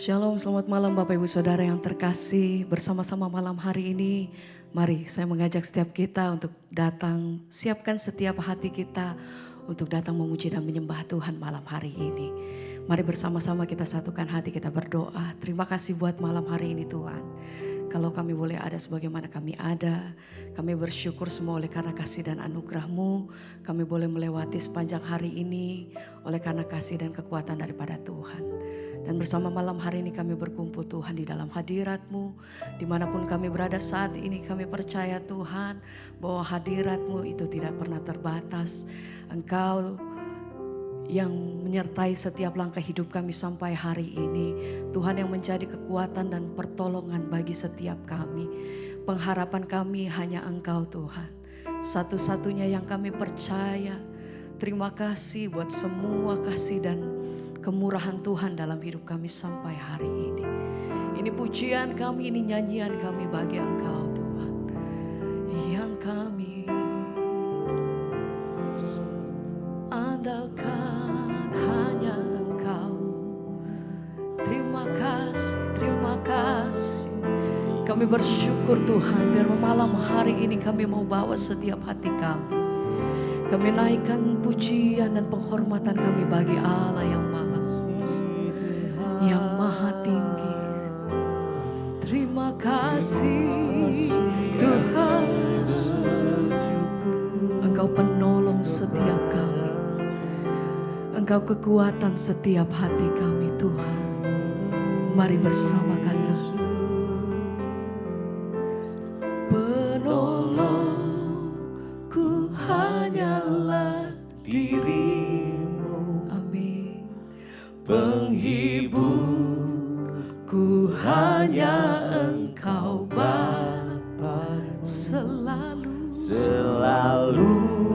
Shalom, selamat malam Bapak Ibu Saudara yang terkasih. Bersama-sama malam hari ini, mari saya mengajak setiap kita untuk datang, siapkan setiap hati kita untuk datang memuji dan menyembah Tuhan malam hari ini. Mari bersama-sama kita satukan hati, kita berdoa. Terima kasih buat malam hari ini Tuhan. Kalau kami boleh ada sebagaimana kami ada, kami bersyukur semua oleh karena kasih dan anugerah-Mu. Kami boleh melewati sepanjang hari ini oleh karena kasih dan kekuatan daripada Tuhan. Dan bersama malam hari ini kami berkumpul Tuhan di dalam hadirat-Mu. Dimanapun kami berada saat ini kami percaya Tuhan bahwa hadirat-Mu itu tidak pernah terbatas. Engkau yang menyertai setiap langkah hidup kami sampai hari ini. Tuhan yang menjadi kekuatan dan pertolongan bagi setiap kami. Pengharapan kami hanya Engkau Tuhan. Satu-satunya yang kami percaya. Terima kasih buat semua kasih dan kemurahan Tuhan dalam hidup kami sampai hari ini. Ini pujian kami, ini nyanyian kami bagi Engkau Tuhan. Yang kami andalkan hanya Engkau. Terima kasih, terima kasih. Kami bersyukur Tuhan, biar malam hari ini kami mau bawa setiap hati kami. Kami naikkan pujian dan penghormatan kami bagi Allah yang maha suci, yang maha tinggi. Terima kasih Tuhan, Engkau penolong setiap kami. Engkau kekuatan setiap hati kami Tuhan. Mari bersama kata penolongku hanyalah dirimu. Amin. Penghiburku hanya Engkau Bapa. Selalu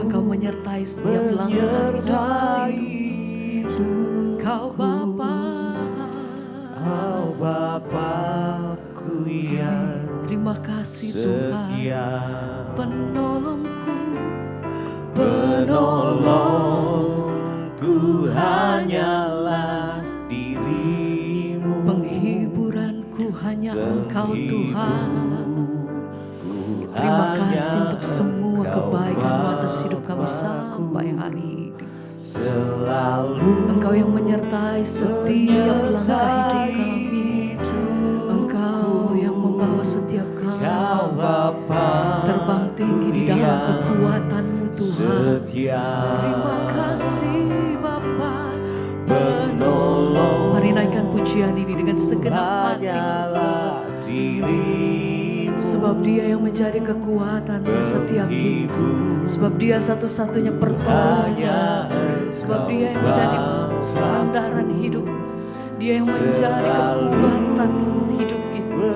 Engkau menyertai setiap langkah hidup. Kau Bapa, Kau Bapakku yang terima kasih Tuhan. Penolongku, penolongku hanyalah dirimu. penghiburanku hanya Engkau Tuhan. Terima kasih untuk semua kebaikan-Mu atas hidup kami sampai hari ini. Selalu Engkau yang menyertai setiap langkah hidup kami. Engkau yang membawa setiap kami terbang tinggi di dalam kekuatan-Mu Tuhan. Terima kasih Bapa penolong. Mari naikkan pujian ini dengan segenap hati. Sebab Dia yang menjadi kekuatan setiap kita. Sebab Dia satu-satunya pertolongan. Sebab Dia yang menjadi sandaran hidup. Dia yang menjadi kekuatan hidup kita.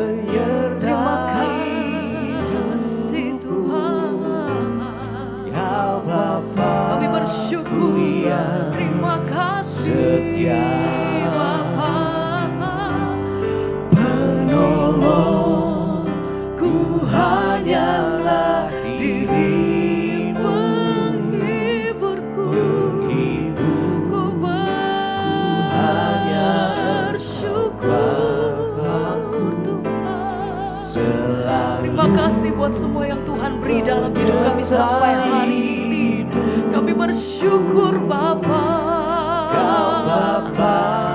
Terima kasih Tuhan. Kami bersyukur. Terima kasih Bapa penolong. Hanyalah dirimu, penghiburku, ku bersyukur Tuhan. Terima kasih buat semua yang Tuhan beri dalam hidup kami sampai hari ini. Kami bersyukur Bapa.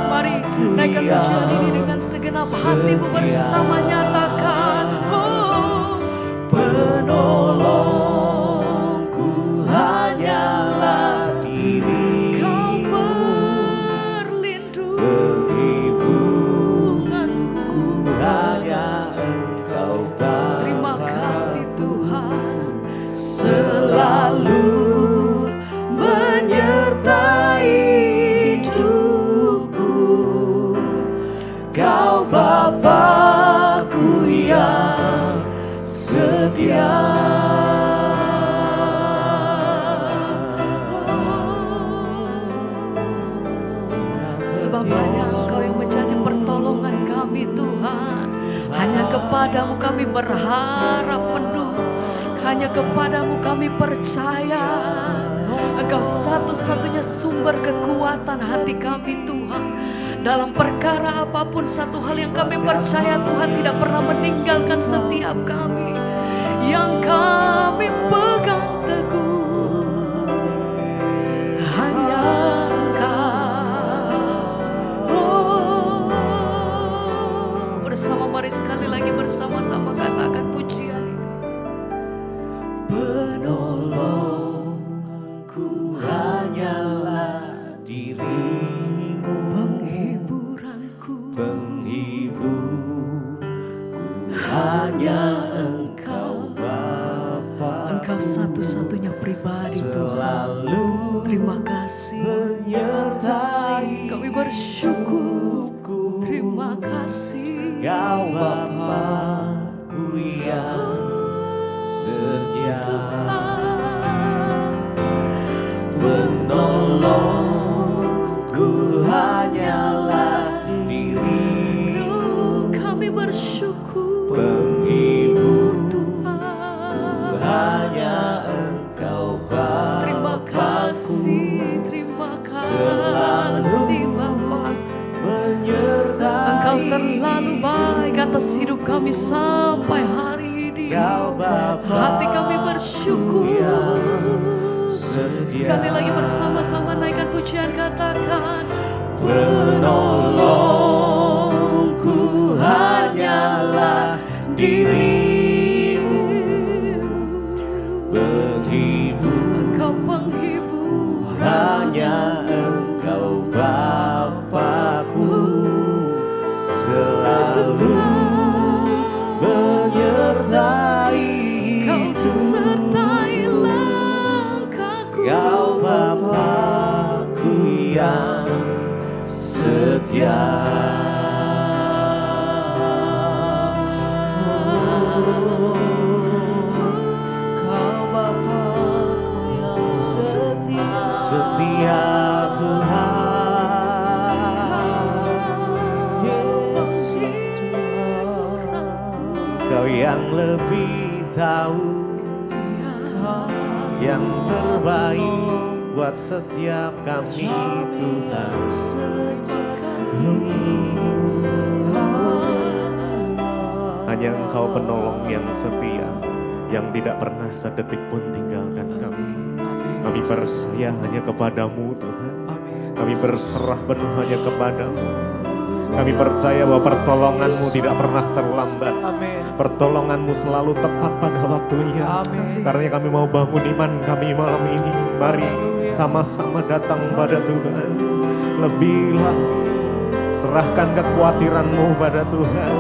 Mari naikkan pujian ini dengan segenap hatimu bersama nyatakan. Penolongku hanyalah diri. Kau perlindunganku hanya Engkau Bapa. Terima kasih Tuhan selalu menyertai hidupku. Kau Bapakku yang setia. Sebab hanya Engkau yang menjadi pertolongan kami Tuhan. Hanya kepadamu kami berharap penuh. Hanya kepadamu kami percaya. Engkau satu-satunya sumber kekuatan hati kami Tuhan. Dalam perkara apapun, satu hal yang kami percaya, Tuhan tidak pernah meninggalkan setiap kami. Yang kami pegang teguh hanya Engkau. Bersama, mari sekali lagi bersama-sama katakan pujian ini. Penolongku hanyalah dirimu, Penghiburanku, penghiburku hanya Engkau Bapa. Engkau satu-satunya pribadi Tuhan. Selalu Terima kasih. menyertai Kami bersyukur. Terima kasih. Kau Bapakku yang setia. Penolongku hanyalah dirimu, Kami bersyukur. penghibur Tuhan. hanya Engkau Terima Bapakku. kasih. Terima Selalu kasih Bapa. menyertai Engkau terlalu baik atas hidup kami sampai hari ini. Kau Bapa Hati kami bersyukur. setia. Sekali lagi bersama-sama naikkan pujian, katakan Penolongku hanyalah dirimu, penghibur Engkau penghibur hanya Engkau Bapakku. Selalu menyertai Kau hidup. sertai langkahku. Kau Bapakku yang setia. Kau Bapakku yang setia. Setia Tuhan, Yesus Tuhan. Kau yang lebih tahu yang terbaik buat setiap kami Tuhan. Hanya Engkau penolong yang setia, yang tidak pernah sedetik pun tinggalkan kami. Kami percaya hanya kepadamu Tuhan. Kami berserah penuh hanya kepadamu. Kami percaya bahwa pertolongan-Mu tidak pernah terlambat. Pertolongan-Mu selalu tepat pada waktunya. Karena kami mau bangun iman kami malam ini. Mari sama-sama datang pada Tuhan. Lebih lagi serahkan kekhawatiran-Mu pada Tuhan,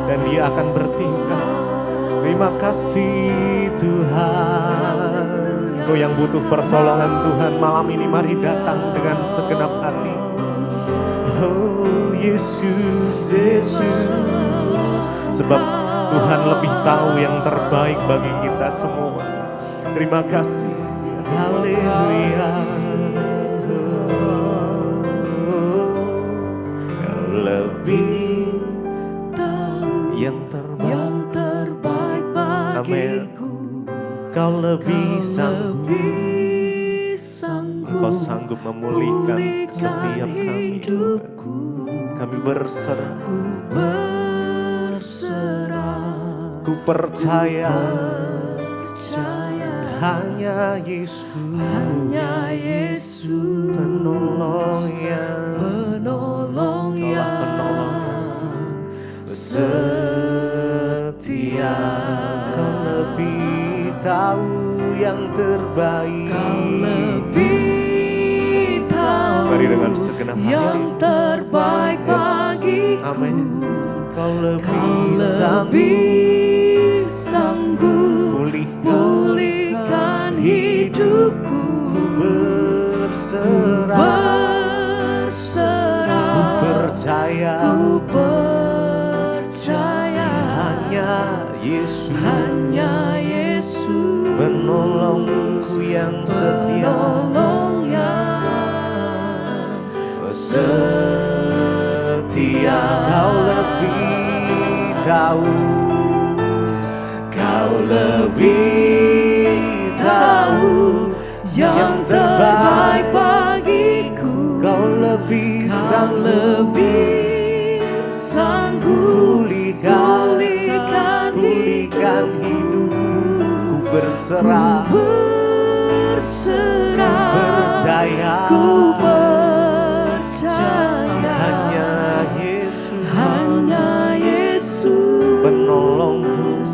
dan Dia akan bertindak. Terima kasih Tuhan. Engkau yang butuh pertolongan Tuhan malam ini, mari datang dengan segenap hati. Oh Yesus, Yesus, sebab Tuhan lebih tahu yang terbaik bagi kita semua. Terima kasih. Haleluya. Kau lebih tahu yang terbaik bagiku. Kau lebih sanggup. Engkau sanggup memulihkan setiap kami. Kami berserah. Ku percaya hanya Yesus, penolong yang setia. Kau lebih tahu yang terbaik. Mari dengan segenap hati yang terbaik bagiku. Amin. Kau lebih sanggup pulihkan hidupku. Berserah, ku percaya hanya Yesus, penolongku yang setia. Setia. Kau lebih tahu, Kau lebih tahu yang terbaik bagiku. Kau lebih Kau lebih sanggup pulihkan hidupku. Ku berserah, percaya, ku percaya. Hanya Yesus penolongku,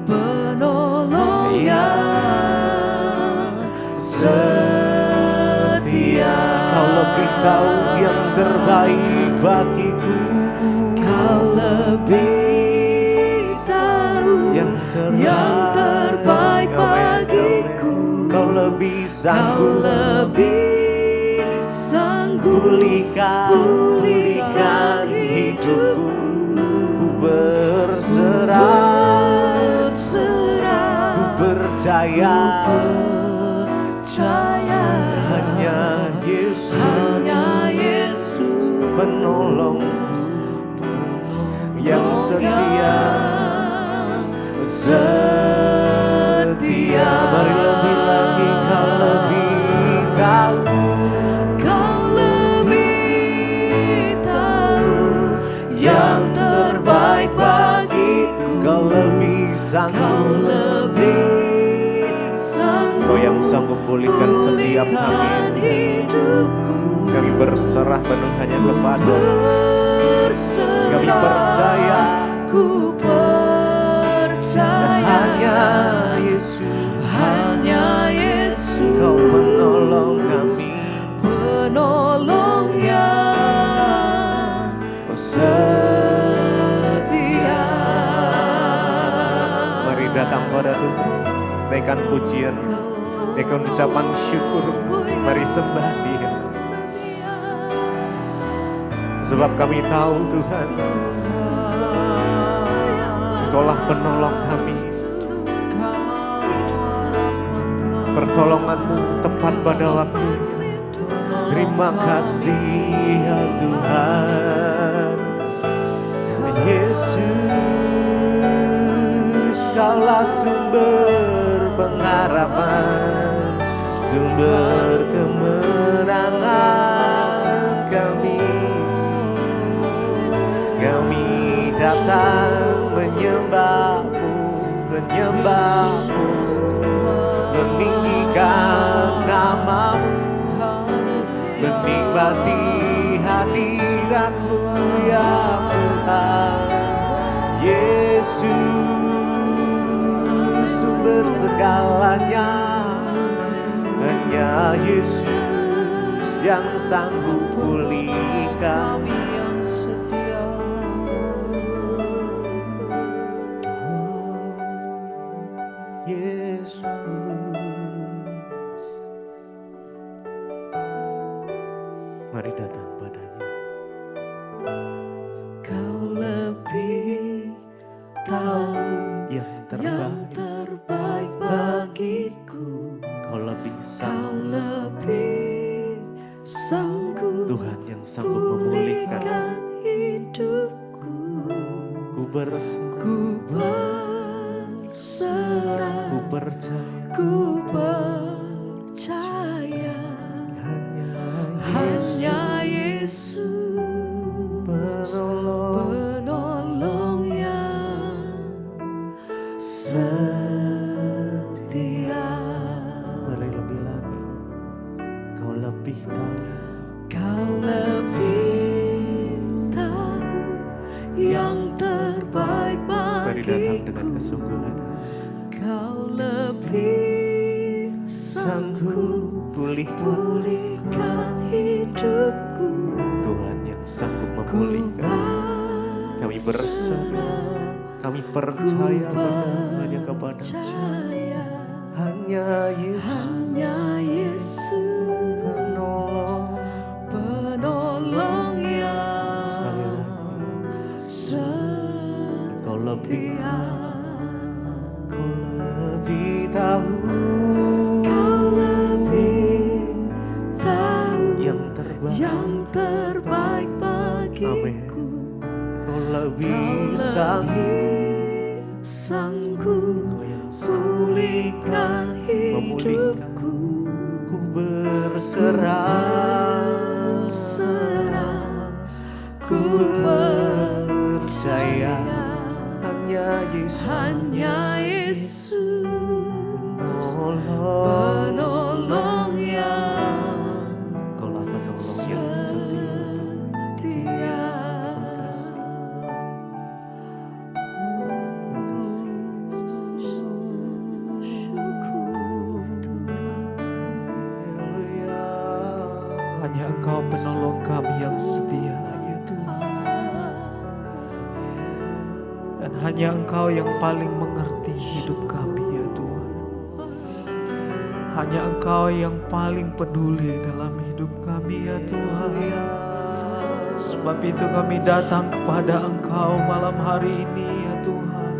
penolong yang setia. Kau lebih tahu yang terbaik bagiku. Kau lebih tahu yang terbaik bagiku. Kau lebih Kau sanggup, lebih sanggup pulihkan hidupku. Ku berserah, ku percaya, hanya Yesus penolongku yang setia. Mari lebih lagi, kau lebih tahu, yang terbaik bagiku. kau lebih sanggup, kau yang sanggup pulihkan setiap kami. hidupku. Kami berserah penuh hanya kepada, kami percaya, ku percaya. hanya Yesus, kau menolong kami, penolong yang setia. Mari datang pada Tuhan, naikkan pujian, naikkan ucapan syukur. Mari sembah Dia, sebab kami tahu Tuhan, Engkaulah penolong kami. Pertolongan-Mu tepat pada waktu. Terima kasih ya Tuhan. Yesus, Kaulah sumber pengharapan, sumber kemenangan kami. Kami datang menyembah-Mu, meninggikan nama-Mu, menikmati hadirat-Mu ya Tuhan. Yesus, sumber segalanya, hanya Yesus yang sanggup pulihkan. Yesus, mari datang padanya. Kau lebih tahu yang yang terbaik bagiku. Kau lebih Kau sanggup, lebih sanggup Tuhan yang sanggup memulihkan. pulihkan hidupku. Ku berserah, Ku berserah, ku percaya, ku percaya. hanya Hanya Yesus penolong. penolong yang setia. Mari lebih lagi, Kau lebih tahu, Kau lebih tahu yang terbaik mari datang dengan bagiku. kesungguhan. Kau lebih Sanggup sanggup pulihkan, pulihkan hidupku. Tuhan yang sanggup Ku memulihkan. Kami berserah, kami percaya hanya kepada percaya. hanya Yesus Hanya Yesus penolong. penolong yang Sekali lagi, setia. Kau lebih tahu, Kau lebih tahu yang terbaik. yang terbaik bagiku. Kau lebih Kau sanggup, lebih sanggup Kau yang sanggup pulihkan hidupku. Ku berserah, Berserah, ku percaya hanya Yesus penolong yang setia. Hanya Engkau penolong kami yang setia, ya Tuhan. Dan hanya Engkau yang paling mengerti hidup kami, ya Tuhan. Hanya Engkau yang paling peduli dalam hidup kami, ya Tuhan. Sebab itu kami datang kepada Engkau malam hari ini, ya Tuhan.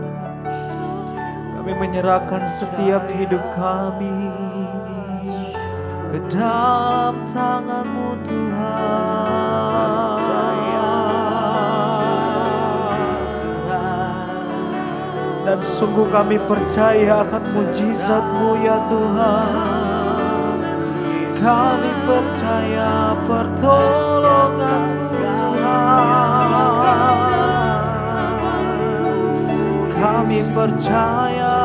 Kami menyerahkan setiap hidup kami ke dalam tangan-Mu, Tuhan. Dan sungguh kami percaya akan mujizat-Mu, ya Tuhan. Kami percaya pertolongan-Mu, Tuhan. Kami percaya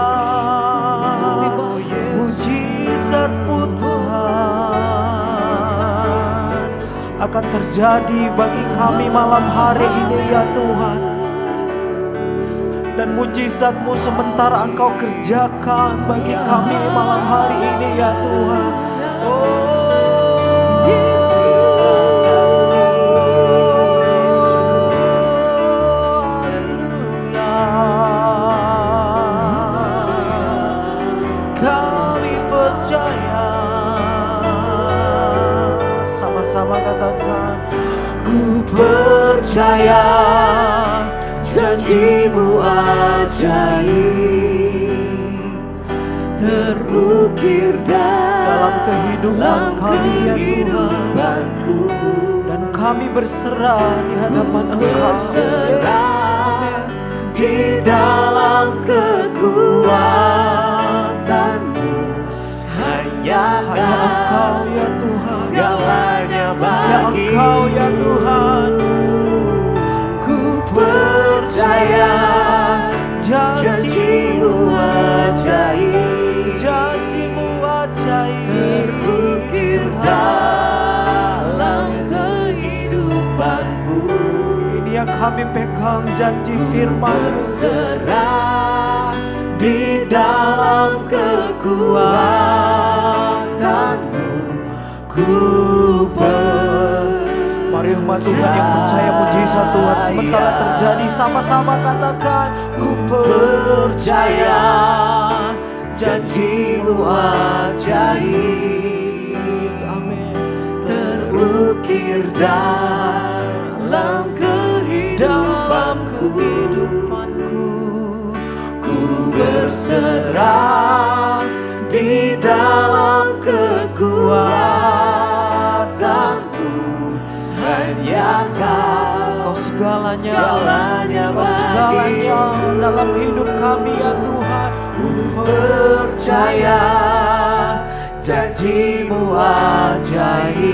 mujizat-Mu, Tuhan, akan terjadi bagi kami malam hari ini, ya Tuhan. Dan mujizat-Mu sementara Engkau kerjakan bagi kami malam hari ini, ya Tuhan. Oh Yesus, haleluya. Kami percaya. Sama-sama katakan, ku percaya janji-Mu ajaib terukir dalam kehidupan kami, ya Tuhan. Dan kami berserah di hadapan Engkau, di dalam kekuatan-Mu. Hanya Engkau, ya Tuhan, segalanya bagi Engkau, ya Tuhan. Ku percaya janji-Mu ajaib, janji-Mu ajaib terukir dalam kehidupan-Ku. Ini yang kami pegang, janji firman-Mu. Berserah di dalam kekuatan-Mu, ku mari umat Tuhan yang percaya mujizat Tuhan sementara terjadi, sama-sama katakan, ku percaya janji-Mu ajaib, amin, terukir dalam kehidupanku. Ku berserah di dalam kekuatan-Mu. Hanya Kau segalanya, Kau segalanya dalam hidup kami, ya Tuhan. Ku percaya janji-Mu ajaib,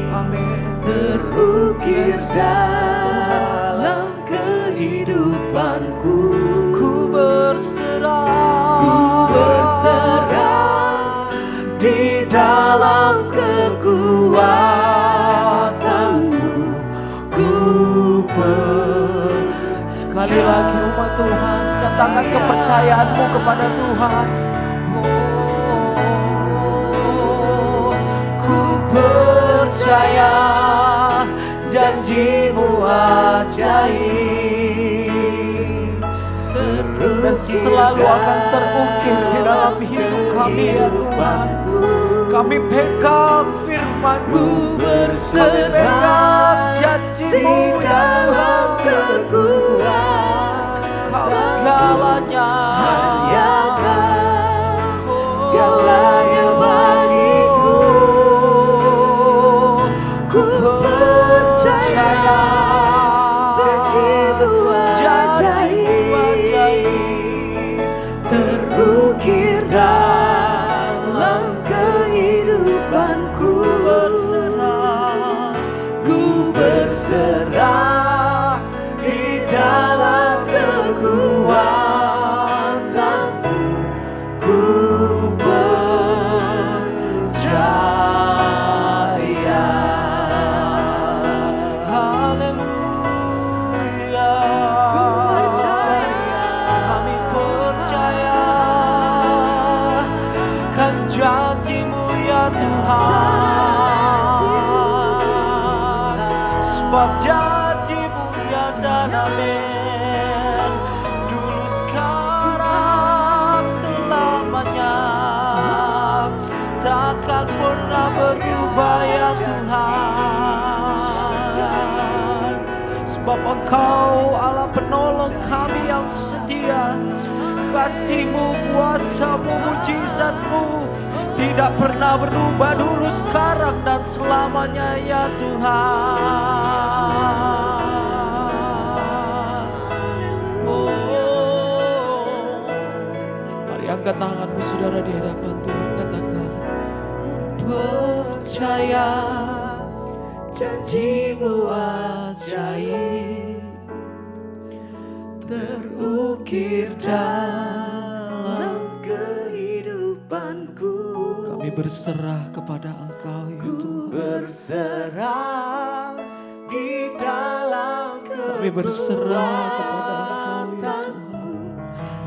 amin, terukir dalam kehidupanku. Ku berserah di dalam kekuatan-Mu. Sekali lagi umat Tuhan, datangkan kepercayaan-Mu kepada Tuhan. Ku percaya janji-Mu ajaib dan selalu akan terukir di dalam hidup kami, ya Tuhan. Kami pegang firman-Mu, kami pegang janji-Mu, ya Tuhan. Kau segalanya, hanya Kau segalanya bagiku. Ku percaya janji-Mu ajaib terukir dalam kehidupanku. Ku berserah berserah di dalam kekuatanmu, ku percaya. Haleluya, kami percaya kan janji-Mu ya Tuhan, sebab janji-Mu ya dan amin, dulu sekarang selamanya, takkan pernah berubah ya Tuhan. Sebab Engkau Allah penolong kami yang setia, kasih-Mu, kuasa-Mu, mujizat-Mu tidak pernah berubah dulu, sekarang, dan selamanya ya Tuhan. Oh, mari angkat tanganmu saudara di hadapan Tuhan, katakan, ku percaya janji-Mu ajaib terukir dalam kehidupanku. Kami berserah kepada Engkau ya Tuhan. Berserah di dalam kami berserah kepada Engkau ya Tuhan.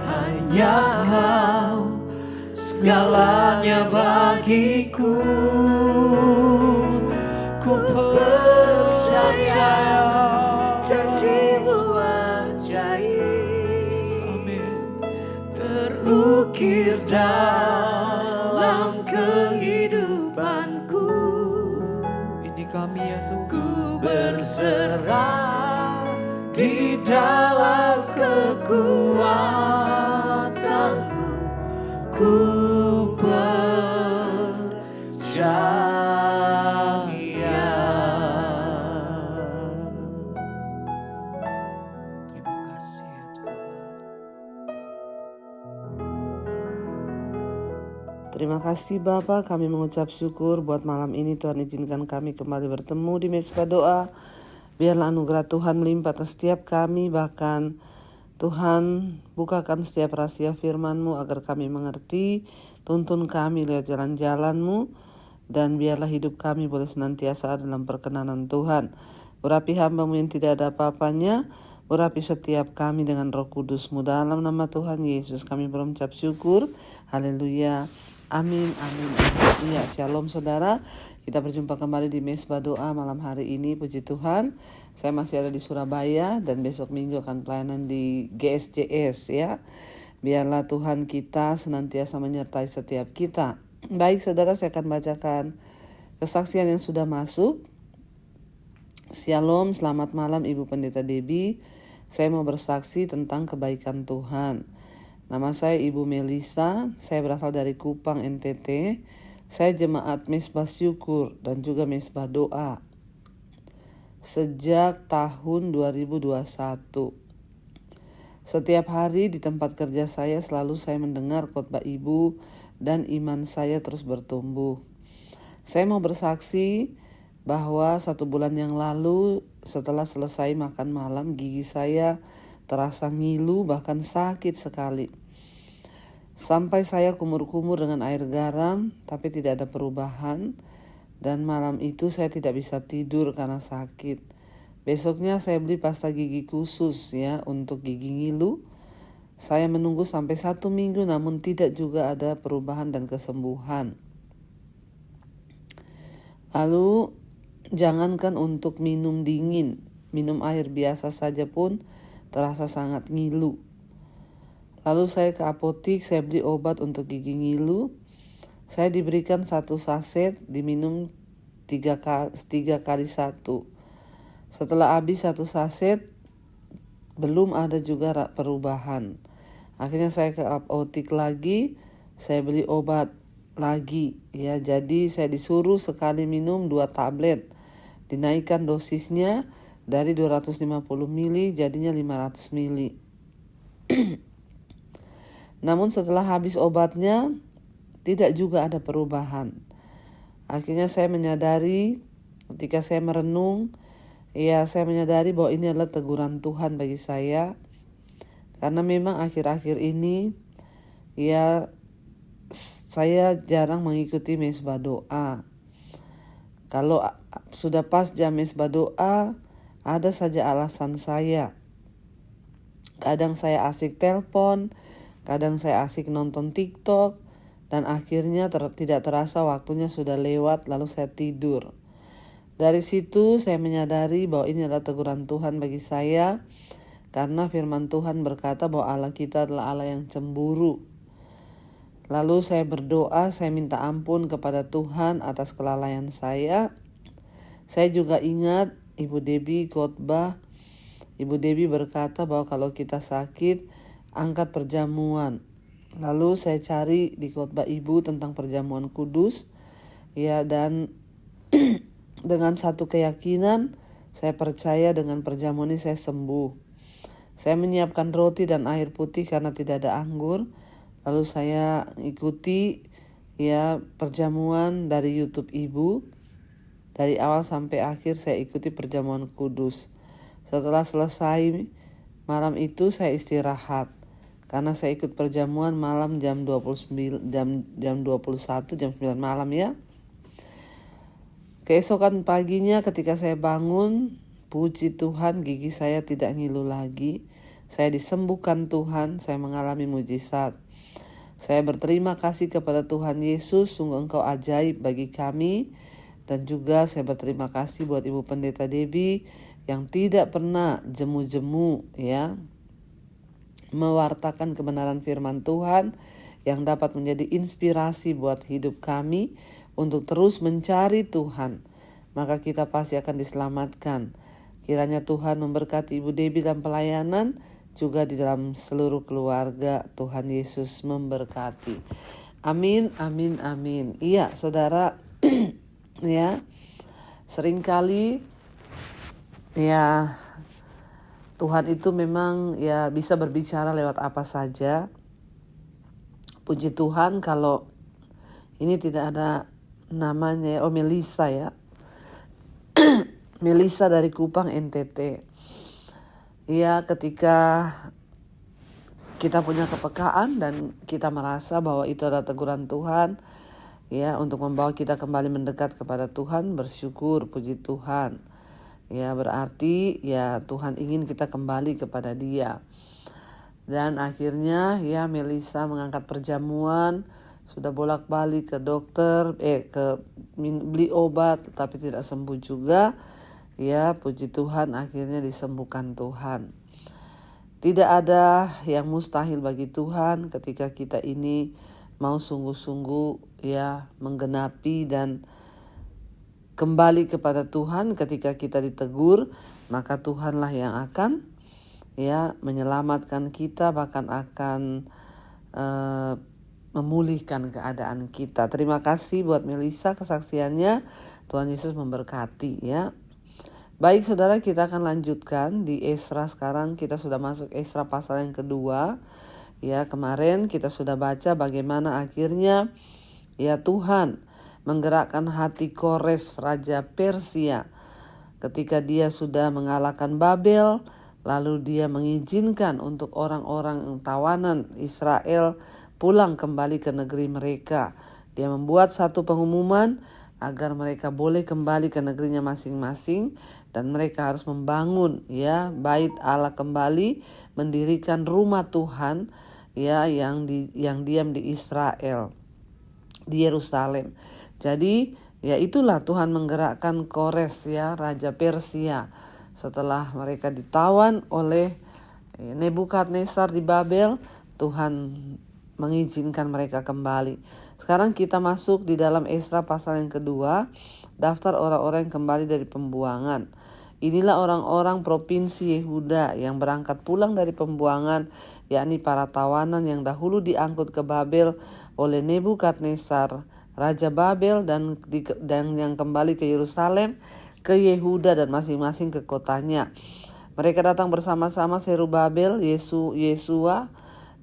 Hanya Kau segalanya bagiku. Ku percaya janji-Mu ajaib, amin, terukir dalam kehidupanku. Ini kami ya Tuhan. Ku berserah di dalam kekuatan-Mu, ku percaya. Terima kasih Bapa, kami mengucap syukur buat malam ini. Tuhan izinkan kami kembali bertemu di Mezbah Doa. Biarlah anugerah Tuhan melimpah atas setiap kami, bahkan Tuhan bukakan setiap rahasia firman-Mu agar kami mengerti. Tuntun kami lewat jalan-jalan-Mu, dan biarlah hidup kami boleh senantiasa dalam perkenanan Tuhan. Urapi hamba-Mu yang tidak ada apa-apanya, urapi setiap kami dengan Roh Kudus-Mu. Dalam nama Tuhan Yesus kami berucap syukur. Haleluya. Amin, amin, amin. Iya, shalom saudara. Kita berjumpa kembali di Mezbah Doa malam hari ini. Puji Tuhan, saya masih ada di Surabaya dan besok minggu akan pelayanan di GSJS ya. Biarlah Tuhan kita senantiasa menyertai setiap kita. Baik saudara, saya akan bacakan kesaksian yang sudah masuk. Shalom, selamat malam Ibu Pendeta Debbie. Saya mau bersaksi tentang kebaikan Tuhan. Nama saya Ibu Melisa, saya berasal dari Kupang, NTT. Saya jemaat Mezbah Syukur dan juga Mezbah Doa sejak tahun 2021. Setiap hari di tempat kerja saya selalu saya mendengar khotbah Ibu dan iman saya terus bertumbuh. Saya mau bersaksi bahwa 1 bulan yang lalu setelah selesai makan malam, gigi saya terasa ngilu, bahkan sakit sekali. Sampai saya kumur-kumur dengan air garam, tapi tidak ada perubahan. Dan malam itu saya tidak bisa tidur karena sakit. Besoknya saya beli pasta gigi khusus ya untuk gigi ngilu. Saya menunggu sampai 1 minggu, namun tidak juga ada perubahan dan kesembuhan. Lalu jangankan untuk minum dingin, minum air biasa saja pun terasa sangat ngilu. Lalu saya ke apotik, saya beli obat untuk gigi ngilu. Saya diberikan 1 saset, diminum 3 kali 1. Setelah habis 1 saset, belum ada juga perubahan. Akhirnya saya ke apotik lagi, saya beli obat lagi. Ya, jadi saya disuruh sekali minum 2 tablet. Dinaikkan dosisnya dari 250 mili jadinya 500 mili. Namun setelah habis obatnya tidak juga ada perubahan. Akhirnya saya menyadari ketika saya merenung, Ya, saya menyadari bahwa ini adalah teguran Tuhan bagi saya. Karena memang akhir-akhir ini ya saya jarang mengikuti mesbah doa. Kalau sudah pas jam mesbah doa, ada saja alasan saya. Kadang saya asik telepon, kadang saya asik nonton TikTok, dan akhirnya tidak terasa waktunya sudah lewat lalu saya tidur. Dari situ saya menyadari bahwa ini adalah teguran Tuhan bagi saya, karena firman Tuhan berkata bahwa Allah kita adalah Allah yang cemburu. Lalu saya berdoa, saya minta ampun kepada Tuhan atas kelalaian saya. Saya juga ingat Ibu Debbie khotbah. Ibu Debbie berkata bahwa kalau kita sakit, angkat perjamuan. Lalu saya cari di khotbah Ibu tentang perjamuan kudus. Ya, dan dengan satu keyakinan, saya percaya dengan perjamuan ini saya sembuh. Saya menyiapkan roti dan air putih karena tidak ada anggur. Lalu saya ikuti ya perjamuan dari YouTube Ibu. Dari awal sampai akhir saya ikuti perjamuan kudus. Setelah selesai malam itu saya istirahat. Karena saya ikut perjamuan malam jam 21 jam 9 malam ya. Keesokan paginya ketika saya bangun, puji Tuhan, gigi saya tidak ngilu lagi. Saya disembuhkan Tuhan, saya mengalami mujizat. Saya berterima kasih kepada Tuhan Yesus, sungguh Engkau ajaib bagi kami. Dan juga saya berterima kasih buat Ibu Pendeta Debbie yang tidak pernah jemu-jemu ya, mewartakan kebenaran firman Tuhan yang dapat menjadi inspirasi buat hidup kami untuk terus mencari Tuhan. Maka kita pasti akan diselamatkan. Kiranya Tuhan memberkati Ibu Debbie dalam pelayanan, juga di dalam seluruh keluarga. Tuhan Yesus memberkati. Amin, amin, amin. Iya, saudara, ya, seringkali ya Tuhan itu memang ya bisa berbicara lewat apa saja. Puji Tuhan kalau ini tidak ada namanya Melisa ya. Melisa dari Kupang NTT. Ya, ketika kita punya kepekaan dan kita merasa bahwa itu adalah teguran Tuhan ya untuk membawa kita kembali mendekat kepada Tuhan, bersyukur, puji Tuhan. Ya, berarti ya Tuhan ingin kita kembali kepada Dia. Dan akhirnya ya Melisa mengangkat perjamuan, sudah bolak-balik ke dokter, beli obat tetapi tidak sembuh juga. Ya, puji Tuhan akhirnya disembuhkan Tuhan. Tidak ada yang mustahil bagi Tuhan ketika kita ini mau sungguh-sungguh ya menggenapi dan kembali kepada Tuhan. Ketika kita ditegur, maka Tuhanlah yang akan ya menyelamatkan kita, bahkan akan memulihkan keadaan kita. Terima kasih buat Melisa kesaksiannya. Tuhan Yesus memberkati ya. Baik saudara, kita akan lanjutkan di Esra sekarang. Kita sudah masuk Esra pasal yang kedua. Ya, kemarin kita sudah baca bagaimana akhirnya ya Tuhan menggerakkan hati Kores Raja Persia. Ketika dia sudah mengalahkan Babel, lalu dia mengizinkan untuk orang-orang tawanan Israel pulang kembali ke negeri mereka. Dia membuat satu pengumuman agar mereka boleh kembali ke negerinya masing-masing, dan mereka harus membangun ya bait Allah kembali, mendirikan rumah Tuhan ya yang diam di Israel, di Yerusalem. Jadi ya itulah Tuhan menggerakkan Kores ya Raja Persia setelah mereka ditawan oleh Nebukadnezar di Babel. Tuhan mengizinkan mereka kembali. Sekarang kita masuk di dalam Esra pasal yang kedua, daftar orang-orang yang kembali dari pembuangan. Inilah orang-orang provinsi Yehuda yang berangkat pulang dari pembuangan, yakni para tawanan yang dahulu diangkut ke Babel oleh Nebukadnezar, Raja Babel, dan yang kembali ke Yerusalem, ke Yehuda dan masing-masing ke kotanya. Mereka datang bersama-sama Serubabel, Yesua,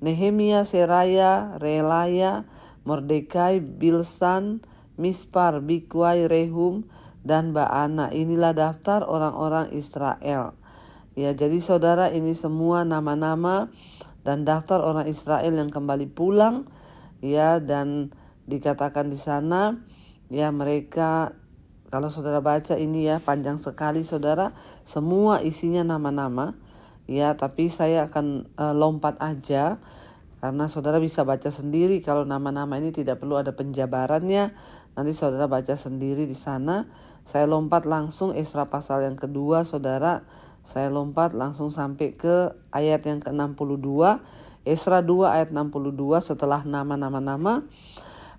Nehemia, Seraya, Relaya, Mordekai, Bilsan, Mispar, Bikwai, Rehum, dan Baana. Inilah daftar orang-orang Israel. Ya, jadi saudara, ini semua nama-nama dan daftar orang Israel yang kembali pulang, ya, dan dikatakan di sana, ya, mereka, kalau saudara baca ini ya panjang sekali saudara, semua isinya nama-nama, ya, tapi saya akan lompat aja karena saudara bisa baca sendiri. Kalau nama-nama ini tidak perlu ada penjabarannya, nanti saudara baca sendiri di sana. Saya lompat langsung Esra pasal yang kedua saudara. Saya lompat langsung sampai ke ayat yang ke-62. Esra 2 ayat 62, setelah nama-nama.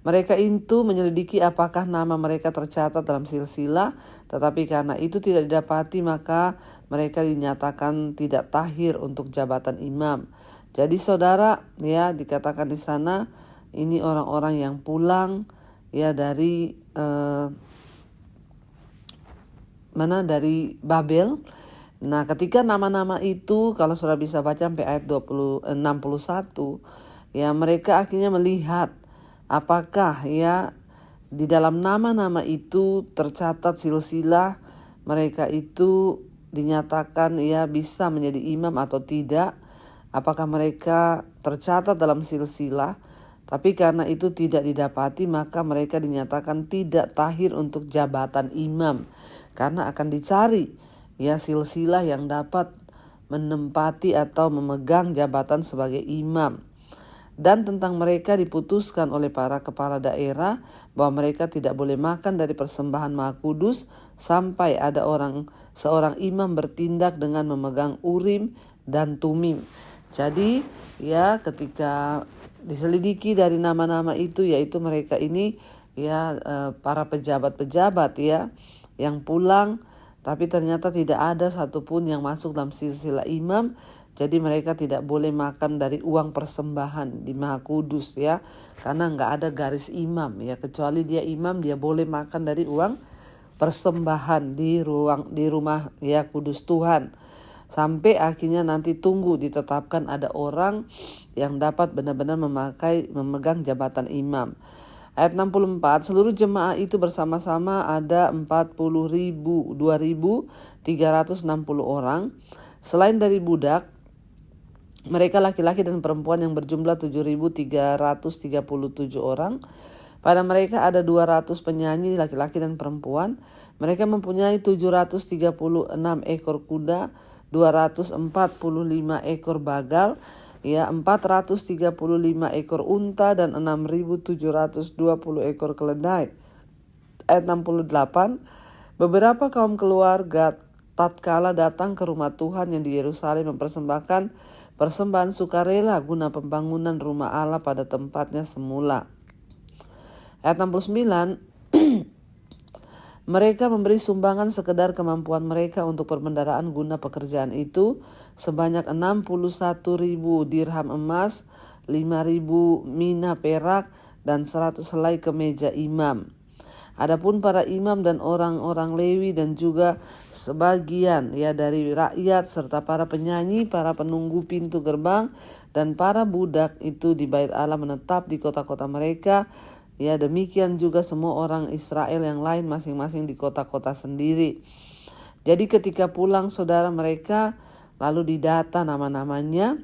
Mereka itu menyelidiki apakah nama mereka tercatat dalam silsilah, tetapi karena itu tidak didapati, maka mereka dinyatakan tidak tahir untuk jabatan imam. Jadi saudara, ya, dikatakan di sana ini orang-orang yang pulang, ya, dari dari Babel. Nah, ketika nama-nama itu, kalau saudara bisa baca sampai ayat 61, ya, mereka akhirnya melihat apakah, ya, di dalam nama-nama itu tercatat silsilah mereka itu dinyatakan, ya, bisa menjadi imam atau tidak. Apakah mereka tercatat dalam silsilah, tapi karena itu tidak didapati, maka mereka dinyatakan tidak tahir untuk jabatan imam. Karena akan dicari, ya, silsilah yang dapat menempati atau memegang jabatan sebagai imam. Dan tentang mereka diputuskan oleh para kepala daerah bahwa mereka tidak boleh makan dari persembahan Maha Kudus sampai ada seorang imam bertindak dengan memegang urim dan tumim. Jadi, ya, ketika diselidiki dari nama-nama itu, yaitu mereka ini, ya, para pejabat-pejabat, ya, yang pulang, tapi ternyata tidak ada satupun yang masuk dalam silsilah imam. Jadi mereka tidak boleh makan dari uang persembahan di Maha Kudus, ya, karena nggak ada garis imam, ya, kecuali dia imam dia boleh makan dari uang persembahan di rumah, ya, kudus Tuhan. Sampai akhirnya nanti tunggu ditetapkan ada orang yang dapat benar-benar memegang jabatan imam. Ayat 64, seluruh jemaah itu bersama-sama ada 2.360 orang. Selain dari budak, mereka laki-laki dan perempuan yang berjumlah 7.337 orang. Pada mereka ada 200 penyanyi laki-laki dan perempuan. Mereka mempunyai 736 ekor kuda, 245 ekor bagal, ya, 435 ekor unta dan 6.720 ekor keledai. Ayat 68, beberapa kaum keluarga tatkala datang ke rumah Tuhan yang di Yerusalem mempersembahkan persembahan sukarela guna pembangunan rumah Allah pada tempatnya semula. Ayat 69, mereka memberi sumbangan sekedar kemampuan mereka untuk perbendaharaan guna pekerjaan itu sebanyak 61.000 dirham emas, 5.000 mina perak, dan 100 helai kemeja imam. Adapun para imam dan orang-orang Lewi dan juga sebagian, ya, dari rakyat serta para penyanyi, para penunggu pintu gerbang dan para budak itu di Bait Allah menetap di kota-kota mereka. Ya, demikian juga semua orang Israel yang lain masing-masing di kota-kota sendiri. Jadi ketika pulang saudara mereka lalu didata nama-namanya.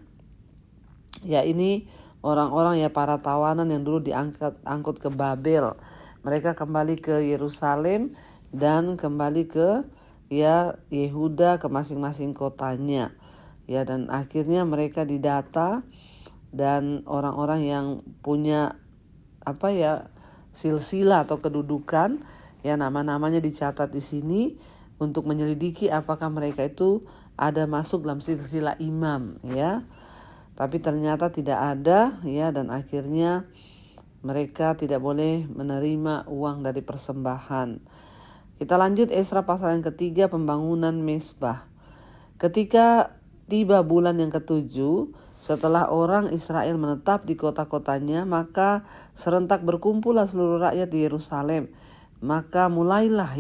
Ya, ini orang-orang, ya, para tawanan yang dulu diangkut ke Babel. Mereka kembali ke Yerusalem dan kembali ke, ya, Yehuda, ke masing-masing kotanya. Ya, dan akhirnya mereka didata dan orang-orang yang punya silsilah atau kedudukan, ya, nama-namanya dicatat di sini untuk menyelidiki apakah mereka itu ada masuk dalam silsilah imam, ya. Tapi ternyata tidak ada, ya, dan akhirnya mereka tidak boleh menerima uang dari persembahan. Kita lanjut Esra pasal yang ketiga, pembangunan Mezbah. Ketika tiba bulan yang ke-7, setelah orang Israel menetap di kota-kotanya, maka serentak berkumpullah seluruh rakyat di Yerusalem. Maka mulailah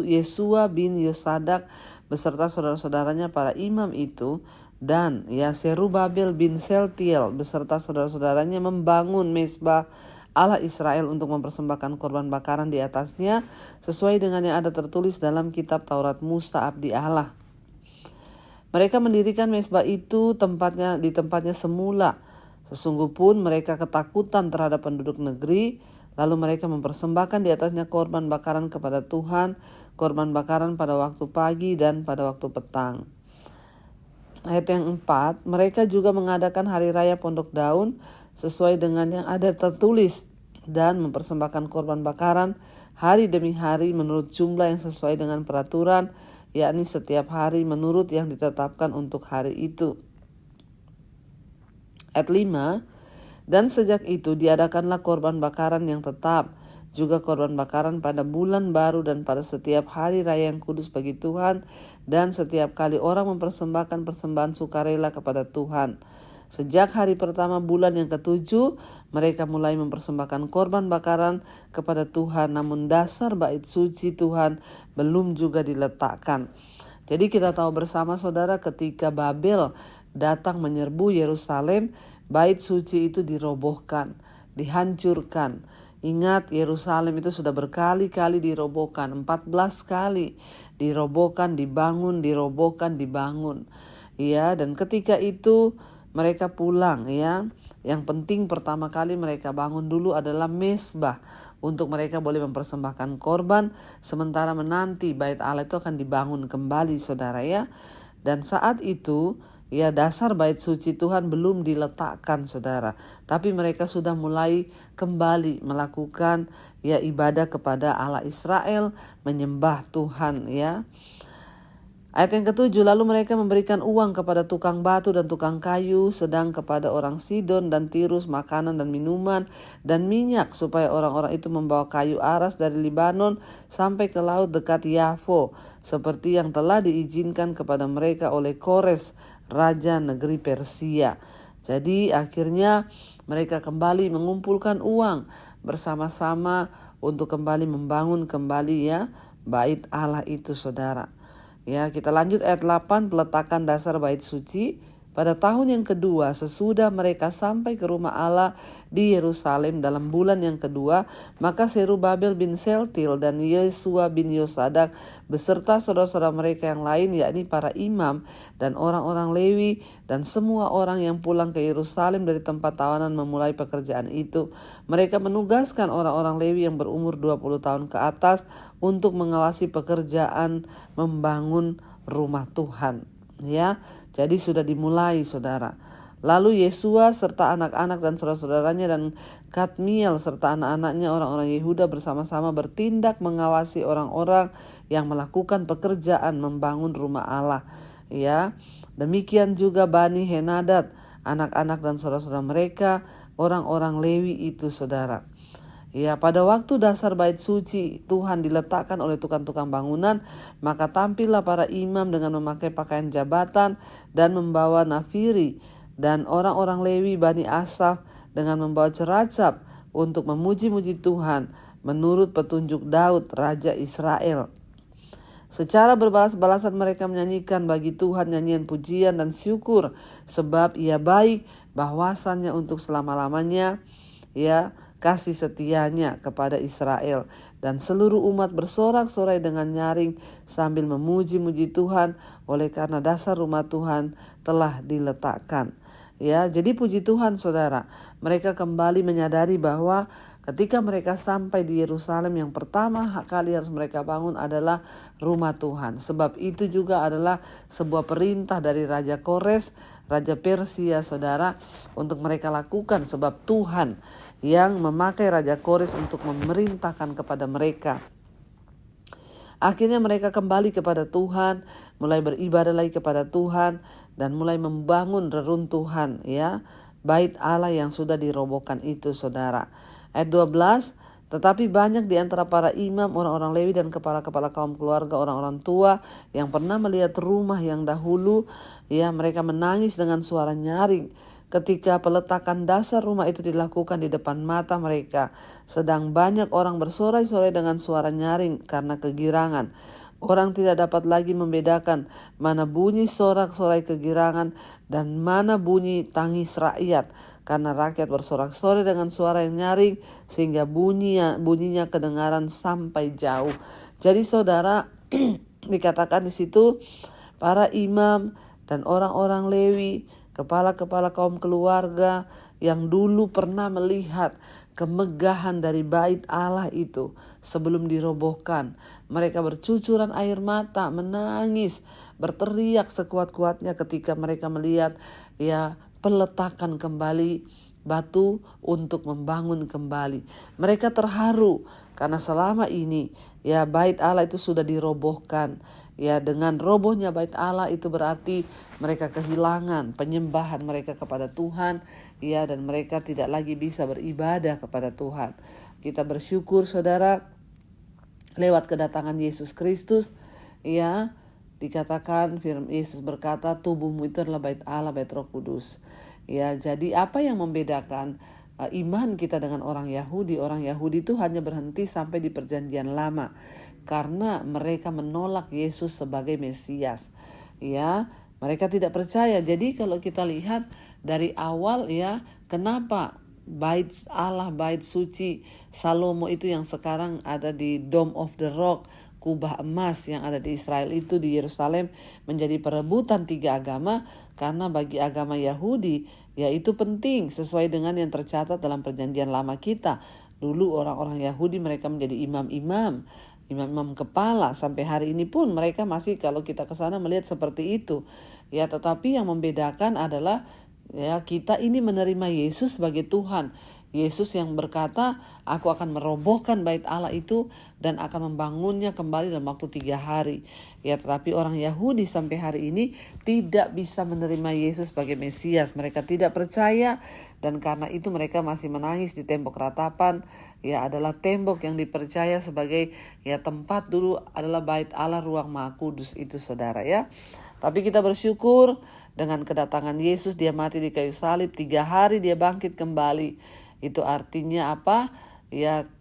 Yesua bin Yosadak beserta saudara-saudaranya para imam itu, dan, ya, Serubabel bin Seltiel beserta saudara-saudaranya membangun Mezbah Allah Israel untuk mempersembahkan korban bakaran di atasnya sesuai dengan yang ada tertulis dalam kitab Taurat Musa abdi Allah. Mereka mendirikan mezbah itu di tempatnya semula. Sesungguh pun mereka ketakutan terhadap penduduk negeri, lalu mereka mempersembahkan di atasnya korban bakaran kepada Tuhan, korban bakaran pada waktu pagi dan pada waktu petang. Ayat yang 4, mereka juga mengadakan hari raya Pondok Daun sesuai dengan yang ada tertulis dan mempersembahkan korban bakaran hari demi hari menurut jumlah yang sesuai dengan peraturan, yakni setiap hari menurut yang ditetapkan untuk hari itu. Ayat 5, dan sejak itu diadakanlah korban bakaran yang tetap, juga korban bakaran pada bulan baru dan pada setiap hari raya yang kudus bagi Tuhan, dan setiap kali orang mempersembahkan persembahan sukarela kepada Tuhan. Sejak hari pertama bulan yang ke-7, mereka mulai mempersembahkan korban bakaran kepada Tuhan, namun dasar bait suci Tuhan belum juga diletakkan. Jadi kita tahu bersama saudara, ketika Babel datang menyerbu Yerusalem, bait suci itu dirobohkan, dihancurkan. Ingat, Yerusalem itu sudah berkali-kali dirobohkan, 14 kali dirobohkan, dibangun, dirobohkan, dibangun. Ya, dan ketika itu mereka pulang, ya. Yang penting pertama kali mereka bangun dulu adalah mezbah untuk mereka boleh mempersembahkan korban, sementara menanti bait Allah itu akan dibangun kembali, saudara, ya. Dan saat itu ya dasar bait suci Tuhan belum diletakkan, saudara, tapi mereka sudah mulai kembali melakukan ya ibadah kepada Allah Israel, menyembah Tuhan, ya. Ayat yang ke-7, lalu mereka memberikan uang kepada tukang batu dan tukang kayu, sedang kepada orang Sidon dan Tirus makanan dan minuman dan minyak, supaya orang-orang itu membawa kayu aras dari Libanon sampai ke laut dekat Yafo, seperti yang telah diizinkan kepada mereka oleh Kores, raja negeri Persia. Jadi akhirnya mereka kembali mengumpulkan uang bersama-sama untuk kembali membangun kembali ya bait Allah itu, saudara. Ya, kita lanjut ayat 8, peletakan dasar bait suci. Pada tahun yang kedua sesudah mereka sampai ke rumah Allah di Yerusalem dalam bulan yang kedua, maka Zerubabel bin Seltil dan Yesua bin Yosadak beserta saudara-saudara mereka yang lain, yakni para imam dan orang-orang Lewi dan semua orang yang pulang ke Yerusalem dari tempat tawanan memulai pekerjaan itu. Mereka menugaskan orang-orang Lewi yang berumur 20 tahun ke atas untuk mengawasi pekerjaan membangun rumah Tuhan. Ya, jadi sudah dimulai, saudara. Lalu Yesua serta anak-anak dan saudara-saudaranya dan Kadmiel serta anak-anaknya orang-orang Yehuda bersama-sama bertindak mengawasi orang-orang yang melakukan pekerjaan membangun rumah Allah. Ya, demikian juga Bani Henadad, anak-anak dan saudara-saudara mereka, orang-orang Lewi itu, saudara. Ya, pada waktu dasar bait suci Tuhan diletakkan oleh tukang-tukang bangunan, maka tampillah para imam dengan memakai pakaian jabatan dan membawa nafiri, dan orang-orang Lewi Bani Asaf dengan membawa ceracap untuk memuji-muji Tuhan menurut petunjuk Daud raja Israel. Secara berbalas-balasan mereka menyanyikan bagi Tuhan nyanyian pujian dan syukur, sebab Ia baik, bahwasannya untuk selama-lamanya ya kasih setianya kepada Israel. Dan seluruh umat bersorak-sorai dengan nyaring sambil memuji-muji Tuhan oleh karena dasar rumah Tuhan telah diletakkan. Ya, jadi puji Tuhan, saudara. Mereka kembali menyadari bahwa ketika mereka sampai di Yerusalem, yang pertama kali harus mereka bangun adalah rumah Tuhan. Sebab itu juga adalah sebuah perintah dari Raja Kores, Raja Persia, saudara, untuk mereka lakukan. Sebab Tuhan yang memakai Raja Kores untuk memerintahkan kepada mereka. Akhirnya mereka kembali kepada Tuhan, mulai beribadah lagi kepada Tuhan, dan mulai membangun reruntuhan ya bait Allah yang sudah dirobohkan itu, saudara. Ayat 12, tetapi banyak di antara para imam, orang-orang Lewi dan kepala-kepala kaum keluarga, orang-orang tua yang pernah melihat rumah yang dahulu, ya mereka menangis dengan suara nyaring ketika peletakan dasar rumah itu dilakukan di depan mata mereka. Sedang banyak orang bersorai-sorai dengan suara nyaring karena kegirangan. Orang tidak dapat lagi membedakan mana bunyi sorak-sorai kegirangan dan mana bunyi tangis rakyat, karena rakyat bersorak-sorai dengan suara yang nyaring sehingga bunyinya kedengaran sampai jauh. Jadi saudara, dikatakan di situ para imam dan orang-orang Lewi, kepala-kepala kaum keluarga yang dulu pernah melihat kemegahan dari bait Allah itu sebelum dirobohkan. Mereka bercucuran air mata, menangis, berteriak sekuat-kuatnya ketika mereka melihat peletakan kembali batu untuk membangun kembali. Mereka terharu karena selama ini bait Allah itu sudah dirobohkan. Dengan robohnya bait Allah itu berarti mereka kehilangan penyembahan mereka kepada Tuhan, dan mereka tidak lagi bisa beribadah kepada Tuhan. Kita bersyukur saudara, lewat kedatangan Yesus Kristus, dikatakan firman Yesus berkata, tubuhmu itu adalah bait Allah, bait Roh Kudus. Jadi apa yang membedakan iman kita dengan orang Yahudi? Orang Yahudi itu hanya berhenti sampai di Perjanjian Lama karena mereka menolak Yesus sebagai Mesias. Mereka tidak percaya. Jadi kalau kita lihat dari awal kenapa bait Allah, bait suci Salomo itu yang sekarang ada di Dome of the Rock, kubah emas yang ada di Israel itu di Yerusalem, menjadi perebutan 3 agama, karena bagi agama Yahudi itu penting sesuai dengan yang tercatat dalam Perjanjian Lama kita. Dulu orang-orang Yahudi mereka menjadi imam-imam kepala, sampai hari ini pun mereka masih, kalau kita ke sana melihat seperti itu. Tetapi yang membedakan adalah kita ini menerima Yesus sebagai Tuhan. Yesus yang berkata, aku akan merobohkan bait Allah itu dan akan membangunnya kembali dalam waktu 3 hari. Tetapi orang Yahudi sampai hari ini tidak bisa menerima Yesus sebagai Mesias. Mereka tidak percaya, dan karena itu mereka masih menangis di tembok ratapan. Adalah tembok yang dipercaya sebagai tempat dulu adalah bait Allah, ruang Maha Kudus itu saudara Tapi kita bersyukur dengan kedatangan Yesus, dia mati di kayu salib, 3 hari dia bangkit kembali. Itu artinya apa?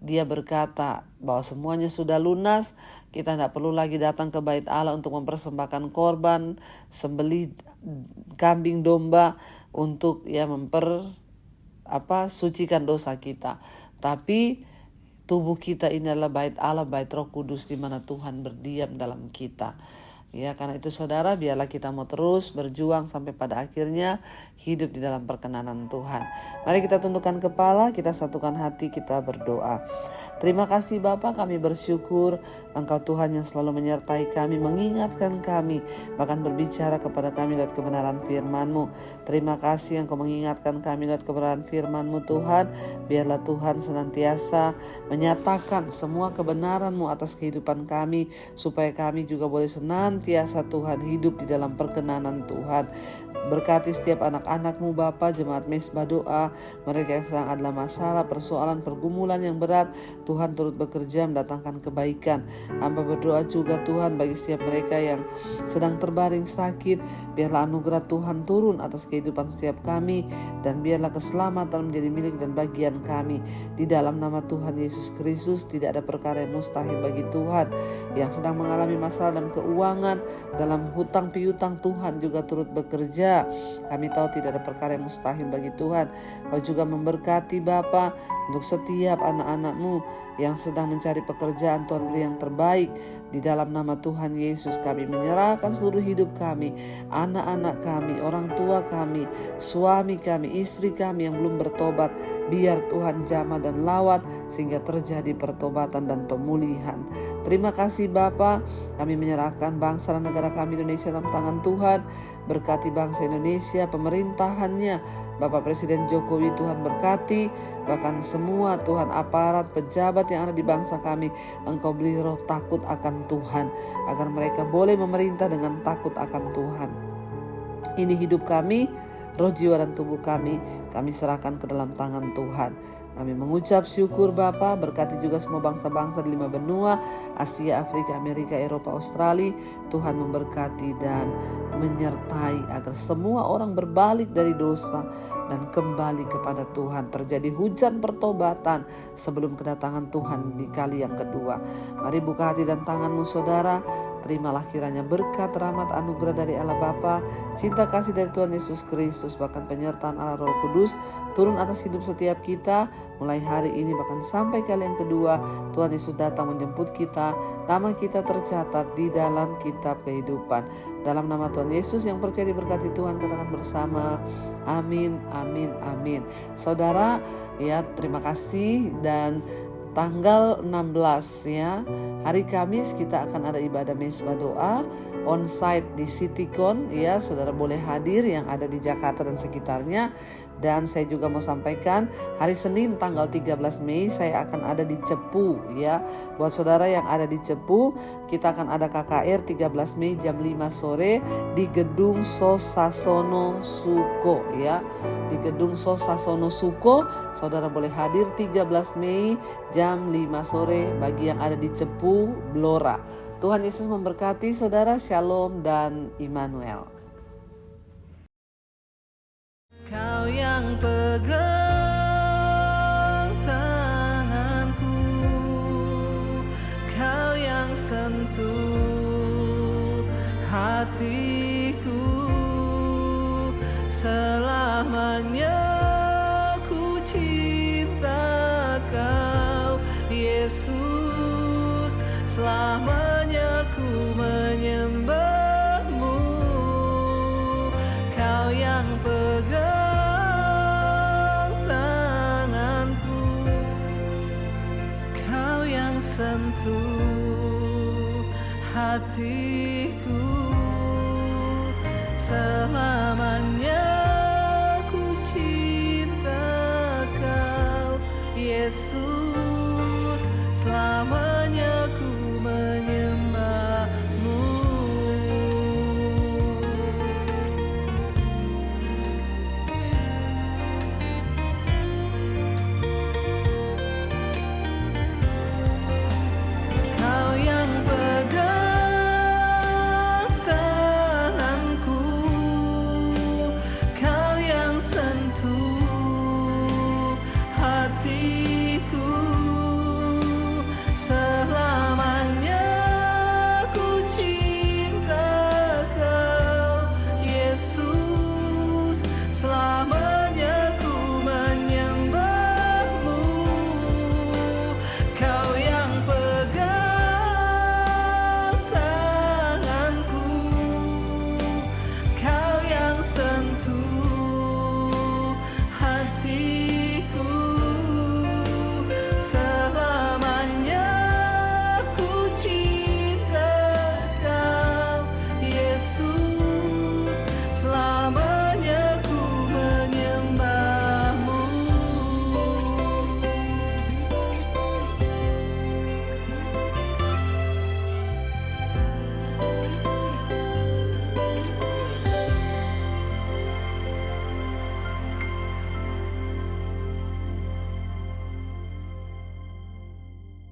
Dia berkata bahwa semuanya sudah lunas. Kita tidak perlu lagi datang ke bait Allah untuk mempersembahkan korban, sembelih kambing domba untuk sucikan dosa kita. Tapi tubuh kita ini adalah bait Allah, bait Roh Kudus, di mana Tuhan berdiam dalam kita. Karena itu saudara, biarlah kita mau terus berjuang sampai pada akhirnya hidup di dalam perkenanan Tuhan. Mari kita tundukkan kepala, kita satukan hati, kita berdoa. Terima kasih Bapa, kami bersyukur Engkau Tuhan yang selalu menyertai kami, mengingatkan kami, bahkan berbicara kepada kami lewat kebenaran firman-Mu. Terima kasih Engkau mengingatkan kami lewat kebenaran firman-Mu Tuhan. Biarlah Tuhan senantiasa menyatakan semua kebenaran-Mu atas kehidupan kami, supaya kami juga boleh senantiasa Tuhan hidup di dalam perkenanan Tuhan. Berkati setiap anak-anak-Mu Bapa, jemaat Mesbah Doa, mereka yang sedang adalah masalah, persoalan, pergumulan yang berat, Tuhan turut bekerja mendatangkan kebaikan. Hamba berdoa juga Tuhan bagi setiap mereka yang sedang terbaring sakit, biarlah anugerah Tuhan turun atas kehidupan setiap kami, dan biarlah keselamatan menjadi milik dan bagian kami. Di dalam nama Tuhan Yesus Kristus, tidak ada perkara yang mustahil bagi Tuhan. Yang sedang mengalami masalah dalam keuangan, dalam hutang piutang, Tuhan juga turut bekerja. Kami tahu tidak ada perkara yang mustahil bagi Tuhan. Kau juga memberkati Bapa untuk setiap anak-anak-Mu yang sedang mencari pekerjaan. Tuhan beri yang terbaik. Di dalam nama Tuhan Yesus kami menyerahkan seluruh hidup kami, anak-anak kami, orang tua kami, suami kami, istri kami yang belum bertobat. Biar Tuhan jamah dan lawat sehingga terjadi pertobatan dan pemulihan. Terima kasih Bapa, kami menyerahkan bangsa dan negara kami Indonesia dalam tangan Tuhan. Berkati bangsa Indonesia, pemerintahannya, Bapak Presiden Jokowi Tuhan berkati, bahkan semua Tuhan aparat, pejabat yang ada di bangsa kami, Engkau beri roh takut akan Tuhan, agar mereka boleh memerintah dengan takut akan Tuhan. Ini hidup kami, roh, jiwa, dan tubuh kami serahkan ke dalam tangan Tuhan. Kami mengucap syukur Bapa, berkati juga semua bangsa-bangsa di 5 benua, Asia, Afrika, Amerika, Eropa, Australia. Tuhan memberkati dan menyertai agar semua orang berbalik dari dosa dan kembali kepada Tuhan. Terjadi hujan pertobatan sebelum kedatangan Tuhan di kali yang kedua. Mari buka hati dan tanganmu saudara. Terimalah kiranya berkat, rahmat, anugerah dari Allah Bapa, cinta kasih dari Tuhan Yesus Kristus, bahkan penyertaan Allah Roh Kudus turun atas hidup setiap kita mulai hari ini bahkan sampai kali yang kedua. Tuhan Yesus datang menjemput kita, nama kita tercatat di dalam kitab kehidupan. Dalam nama Tuhan Yesus yang percaya diberkati Tuhan, katakan bersama amin, amin, amin. Saudara, ya terima kasih. Dan tanggal 16 ya, hari Kamis kita akan ada ibadah mesbah doa on-site di Citycon ya. Saudara boleh hadir yang ada di Jakarta dan sekitarnya. Dan saya juga mau sampaikan hari Senin tanggal 13 Mei saya akan ada di Cepu ya. Buat saudara yang ada di Cepu, kita akan ada KKR 13 Mei jam 5 sore di Gedung Sosasono Suko ya. Di Gedung Sosasono Suko, saudara boleh hadir 13 Mei jam 5 sore bagi yang ada di Cepu, Blora. Tuhan Yesus memberkati saudara, Shalom dan Immanuel. Kau yang pegang tanganku, Kau yang sentuh hatiku, selamanya ku cinta Kau Yesus, selamanya ku menyembahmu. Kau yang pegang sentuh hatiku, selamanya